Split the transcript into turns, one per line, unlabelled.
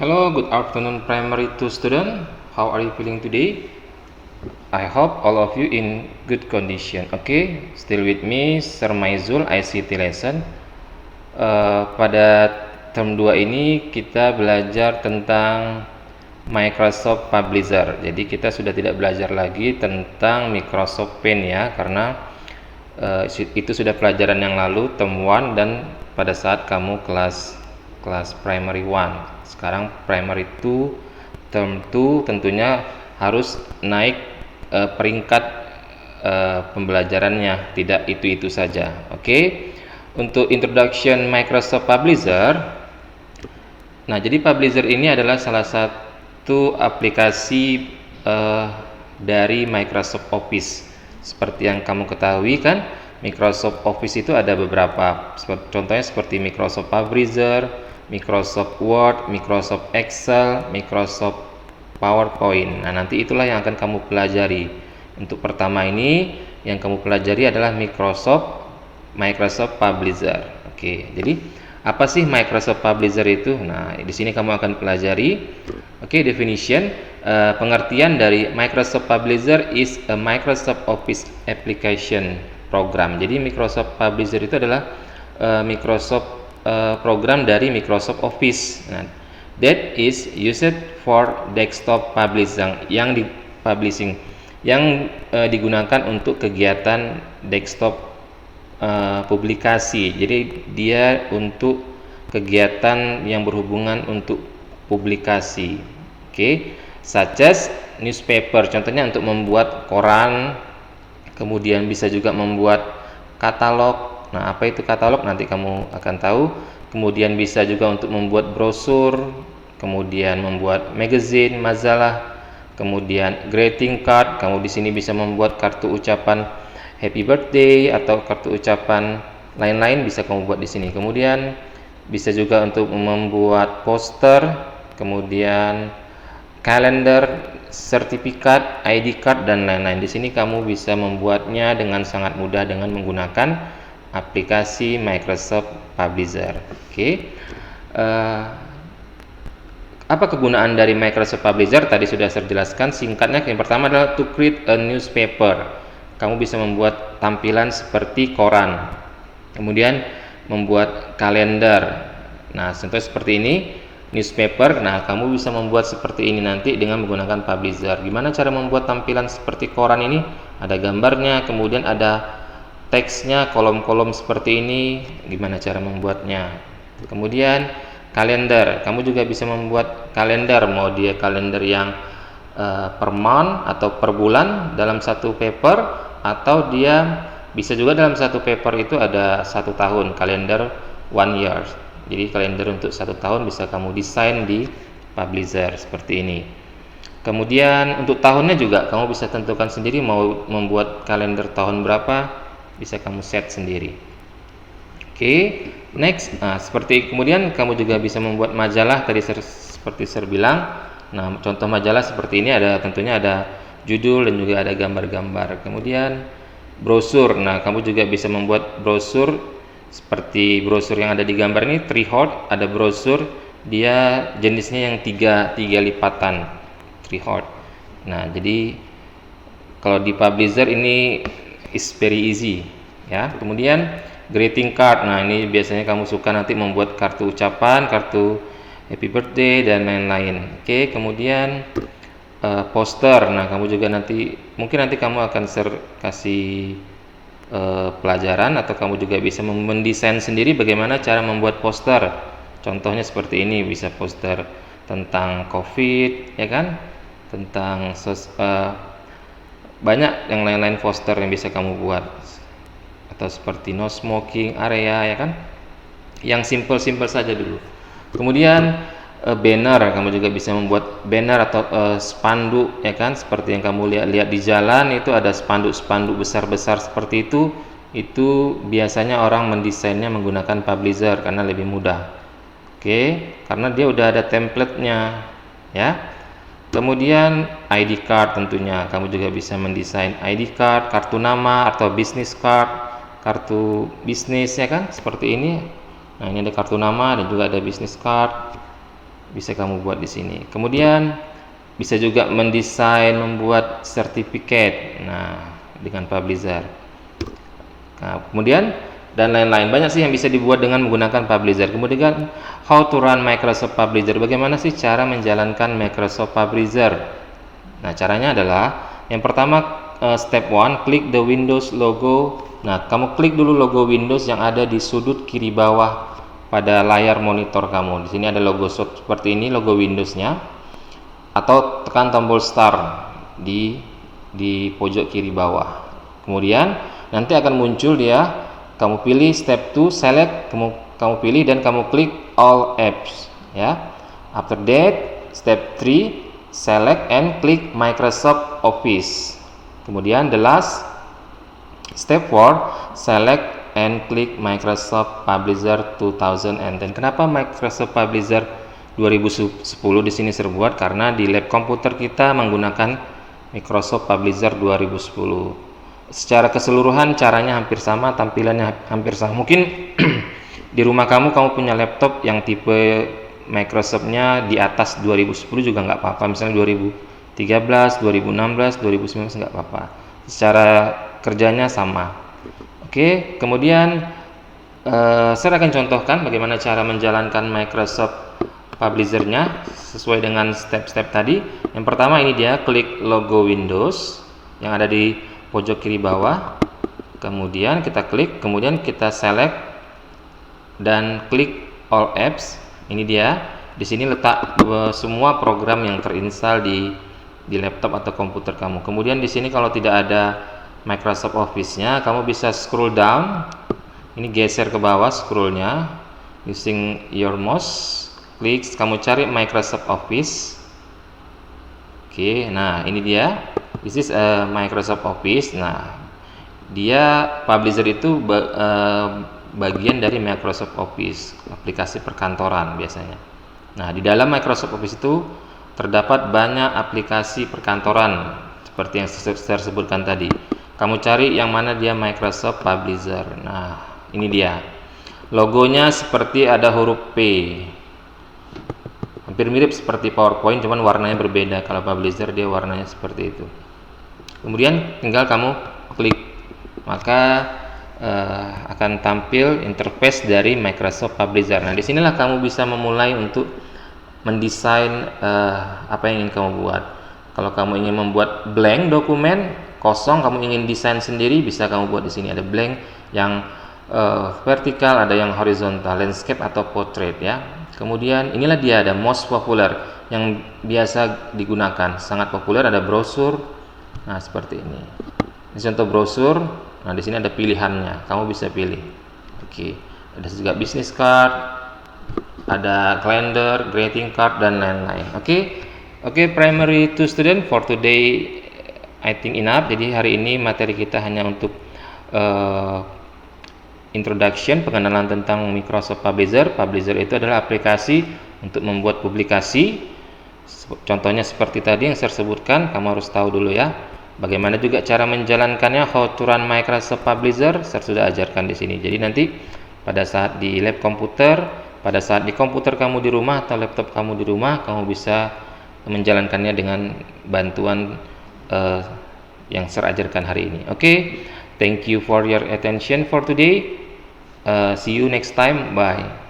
Hello, good afternoon primary 2 student. How are you feeling today? I hope all of you in good condition. Okay, still with me Sir Maizul ICT lesson. Pada term 2 ini kita belajar tentang Microsoft Publisher. Jadi kita sudah tidak belajar lagi tentang Microsoft Paint ya, karena itu sudah pelajaran yang lalu term 1 dan pada saat kamu kelas primary 1. Sekarang primary 2 term 2 tentunya harus naik peringkat pembelajarannya, tidak itu saja. Oke. Untuk introduction Microsoft Publisher. Nah, jadi Publisher ini adalah salah satu aplikasi dari Microsoft Office. Seperti yang kamu ketahui kan, Microsoft Office itu ada beberapa, contohnya seperti Microsoft Publisher, Microsoft Word, Microsoft Excel, Microsoft PowerPoint. Nah, nanti itulah yang akan kamu pelajari. Untuk pertama ini yang kamu pelajari adalah Microsoft Publisher. Oke, jadi apa sih Microsoft Publisher itu? Nah, di sini kamu akan pelajari. Oke, definition, pengertian dari Microsoft Publisher is a Microsoft Office application program. Jadi Microsoft Publisher itu adalah program dari Microsoft Office. Nah, that is used for desktop publishing yang digunakan untuk kegiatan desktop publikasi. Jadi dia untuk kegiatan yang berhubungan untuk publikasi. Oke, such as newspaper, contohnya untuk membuat koran, kemudian bisa juga membuat katalog. Nah, apa itu katalog? Nanti kamu akan tahu. Kemudian bisa juga untuk membuat brosur, kemudian membuat magazine, majalah, kemudian greeting card. Kamu di sini bisa membuat kartu ucapan happy birthday atau kartu ucapan lain-lain bisa kamu buat di sini. Kemudian bisa juga untuk membuat poster, kemudian kalender, sertifikat, ID card dan lain-lain. Di sini kamu bisa membuatnya dengan sangat mudah dengan menggunakan aplikasi Microsoft Publisher. Oke. Apa kegunaan dari Microsoft Publisher? Tadi sudah saya jelaskan. Singkatnya, yang pertama adalah to create a newspaper. Kamu bisa membuat tampilan seperti koran. Kemudian membuat kalender. Nah, contoh seperti ini, newspaper. Nah, kamu bisa membuat seperti ini nanti dengan menggunakan Publisher. Gimana cara membuat tampilan seperti koran ini? Ada gambarnya, kemudian ada teksnya, kolom-kolom seperti ini. Gimana cara membuatnya? Kemudian kalender. Kamu juga bisa membuat kalender, mau dia kalender yang per month atau per bulan dalam satu paper, atau dia bisa juga dalam satu paper itu ada 1 tahun, kalender 1 year. Jadi kalender untuk 1 tahun bisa kamu desain di Publisher seperti ini. Kemudian untuk tahunnya juga kamu bisa tentukan sendiri, mau membuat kalender tahun berapa bisa kamu set sendiri. Oke, next. Nah, seperti kemudian kamu juga bisa membuat majalah tadi seperti saya bilang. Nah, contoh majalah seperti ini tentunya ada judul dan juga ada gambar-gambar. Kemudian brosur. Nah, kamu juga bisa membuat brosur seperti brosur yang ada di gambar ini, Treehort. Ada brosur, dia jenisnya yang tiga lipatan, Treehort. Nah, jadi kalau di Publisher ini is very easy ya. Kemudian greeting card. Nah, ini biasanya kamu suka nanti membuat kartu ucapan, kartu happy birthday dan lain-lain. Oke, kemudian poster. Nah, kamu juga mungkin nanti kamu akan kasih pelajaran, atau kamu juga bisa mendesain sendiri bagaimana cara membuat poster. Contohnya seperti ini, bisa poster tentang COVID ya kan, tentang banyak yang lain-lain poster yang bisa kamu buat, atau seperti no smoking area ya kan, yang simple saja dulu. Kemudian banner, kamu juga bisa membuat banner atau spanduk ya kan, seperti yang kamu lihat di jalan itu ada spanduk besar-besar seperti itu. Itu biasanya orang mendesainnya menggunakan Publisher karena lebih mudah. Oke, karena dia udah ada template-nya ya. Kemudian ID card, tentunya kamu juga bisa mendesain ID card, kartu nama atau business card, kartu bisnis ya kan, seperti ini. Nah, ini ada kartu nama dan juga ada business card. bisa kamu buat di sini. Kemudian bisa juga mendesain, membuat sertifikat, nah dengan Publisher. Nah, kemudian dan lain-lain, banyak sih yang bisa dibuat dengan menggunakan Publisher. Kemudian how to run Microsoft Publisher, bagaimana sih cara menjalankan Microsoft Publisher. Nah, caranya adalah yang pertama, step 1, klik the Windows logo. Nah, kamu klik dulu logo Windows yang ada di sudut kiri bawah pada layar monitor kamu. Di sini ada logo seperti ini, logo Windows-nya. Atau tekan tombol start di pojok kiri bawah. Kemudian nanti akan muncul dia, kamu pilih step 2, select, kamu pilih dan kamu klik all apps ya. After that, step 3, select and click Microsoft Office. Kemudian the last step 4, select and click Microsoft Publisher 2010. Kenapa Microsoft Publisher 2010 di sini serbuat? Karena di lab komputer kita menggunakan Microsoft Publisher 2010. Secara keseluruhan caranya hampir sama, tampilannya hampir sama. Mungkin di rumah kamu punya laptop yang tipe Microsoft-nya di atas 2010 juga nggak apa-apa, misalnya 2013, 2016, 2019 nggak apa-apa. Secara kerjanya sama. Oke, kemudian saya akan contohkan bagaimana cara menjalankan Microsoft Publisher-nya sesuai dengan step-step tadi. Yang pertama ini dia, klik logo Windows yang ada di pojok kiri bawah. Kemudian kita klik, kemudian kita select dan klik all apps. Ini dia. Di sini letak semua program yang terinstall di laptop atau komputer kamu. Kemudian di sini kalau tidak ada Microsoft Office-nya, kamu bisa scroll down. Ini geser ke bawah scrollnya using your mouse. Klik, kamu cari Microsoft Office. Oke, nah ini dia. This is Microsoft Office. Nah, dia Publisher itu bagian dari Microsoft Office, aplikasi perkantoran biasanya. Nah, di dalam Microsoft Office itu terdapat banyak aplikasi perkantoran seperti yang saya sebutkan tadi. Kamu cari yang mana dia Microsoft Publisher. Nah, ini dia. Logonya seperti ada huruf P. Hampir mirip seperti PowerPoint, cuman warnanya berbeda. Kalau Publisher dia warnanya seperti itu. Kemudian tinggal kamu klik, maka akan tampil interface dari Microsoft Publisher. Nah, disinilah kamu bisa memulai untuk mendesain apa yang ingin kamu buat. Kalau kamu ingin membuat blank dokumen kosong, kamu ingin desain sendiri, bisa kamu buat di sini. Ada blank yang vertikal, ada yang horizontal, landscape atau portrait ya. Kemudian inilah dia, ada most popular yang biasa digunakan, sangat populer, ada brosur. Nah, seperti ini. Ini contoh brosur. Nah, di sini ada pilihannya, kamu bisa pilih. Oke, ada juga business card, ada calendar, greeting card dan lain-lain. Oke, primary 2 student for today I think enough. Jadi hari ini materi kita hanya untuk introduction, pengenalan tentang Microsoft Publisher. Publisher itu adalah aplikasi untuk membuat publikasi. Contohnya seperti tadi yang saya sebutkan, kamu harus tahu dulu ya. Bagaimana juga cara menjalankannya, how to run Microsoft Publisher, saya sudah ajarkan di sini. Jadi nanti pada saat di lab komputer, pada saat di komputer kamu di rumah atau laptop kamu di rumah, kamu bisa menjalankannya dengan bantuan yang saya ajarkan hari ini. Thank you for your attention for today. See you next time. Bye.